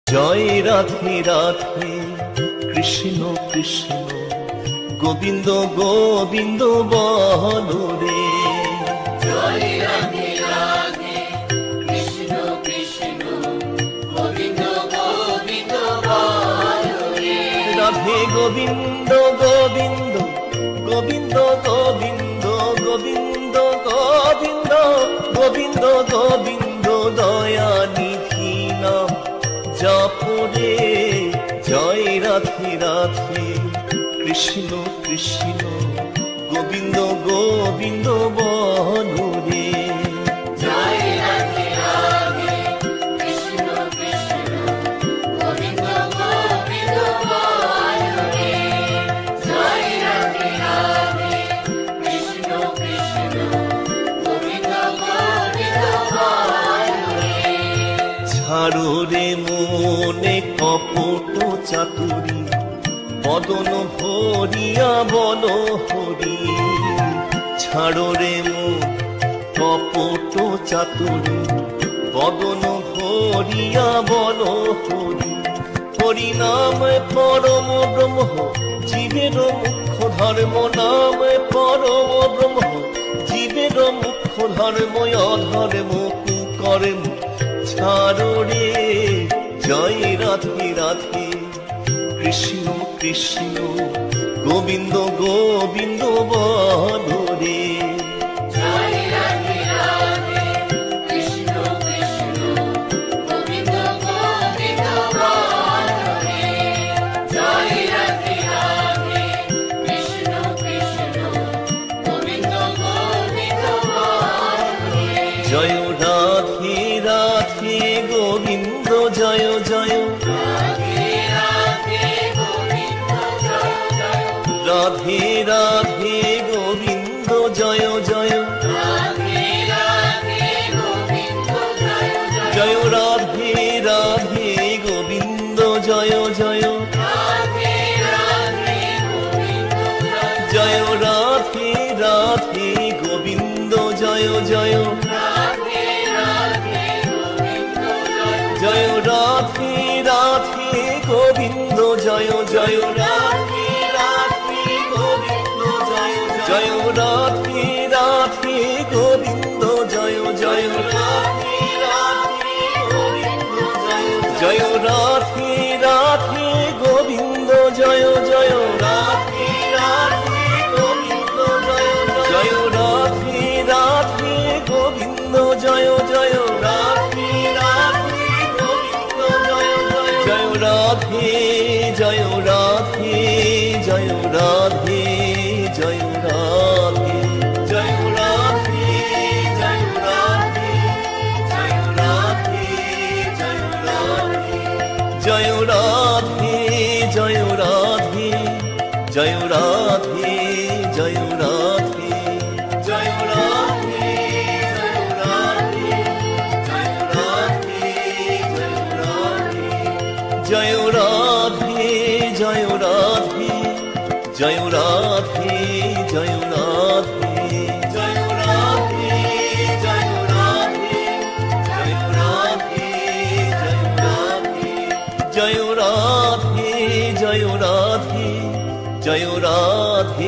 জয় রাধে রাধে কৃষ্ণ কৃষ্ণ গোবিন্দ গোবিন্দ বলো রে। জয় রাধে রাধে কৃষ্ণ কৃষ্ণ গোবিন্দ গোবিন্দ বলো রে। রাধে গোবিন্দ গোবিন্দ গোবিন্দ গোবিন্দ গোবিন্দ গোবিন্দ গোবিন্দ গোবিন্দ দয়া নিধি নাম জপরে। জয় রাধে রাধে কৃষ্ণ কৃষ্ণ গোবিন্দ গোবিন্দ বলো রে। জয় রাধে রাধে কৃষ্ণ কৃষ্ণ গোবিন্দ গোবিন্দ বলো রে। জয় রাধে রাধে কৃষ্ণ কৃষ্ণ গোবিন্দ গোবিন্দ বলো রে। ছাড়ো রে মনে কপট চাতুরী বদন ভরিয়া বল হরি। ছাড়ো রে মন কপট চাতুরী বদন ভরিয়া বল হরি। হরি নাম পরম ব্রহ্ম জীবের মুখ্য ধর্ম। নাম পরম ব্রহ্ম জীবের মুখ্য ধর্ম। অধর্ম কুকর্ম ছাড়ো রে। জয় রাধে রাধে কৃষ্ণ কৃষ্ণ গোবিন্দ গোবিন্দ বলো রে। জয় রাধে রাধে কৃষ্ণ কৃষ্ণ গোবিন্দ গোবিন্দ বলো রে। জয় রাধে রাধে কৃষ্ণ কৃষ্ণ গোবিন্দ গোবিন্দ বলো রে। জয় রাধে রাধে গোবিন্দ জয় জয়। রাধে রাধে গোবিন্দ জয় জয়। রাধে রাধে গোবিন্দ জয় জয়। রাধে রাধে গোবিন্দ জয় জয়। জয় রাধে রাধে গোবিন্দ জয় জয়। রাধে রাধে গোবিন্দ জয় জয় রাধে রাধে গোবিন্দ জয় জয়। রাধে রাধে গোবিন্দ জয় জয় রাধে রাধে গোবিন্দ জয় জয়। রাধে রাধে গোবিন্দ জয় জয়। রাধে রাধে গোবিন্দ জয় জয়। রাধে রাধে গোবিন্দ জয় জয়। রাধে রাধে গোবিন্দ জয় জয়। রাধে রাধে গোবিন্দ জয় জয়। রাধে রাধে গোবিন্দ জয় জয়। রাধে রাধে গোবিন্দ জয় জয়। জয় রাধে জয় রাধে জয় রাধে জয় রাধে। জয় রাধে জয় রাধে জয় রাধে জয় রাধে। জয় রাধে জয় রাধে জয় রাধে জয় রাধে। জয় রাধে জয় রাধে জয় রাধে জয় রাধে। জয় রাধে জয় রাধে জয় রাধে জয় রাধে। জয় রাধে জয় রাধে জয় রাধে জয় রাধে। জয় রাধে জয় রাধে জয় রাধে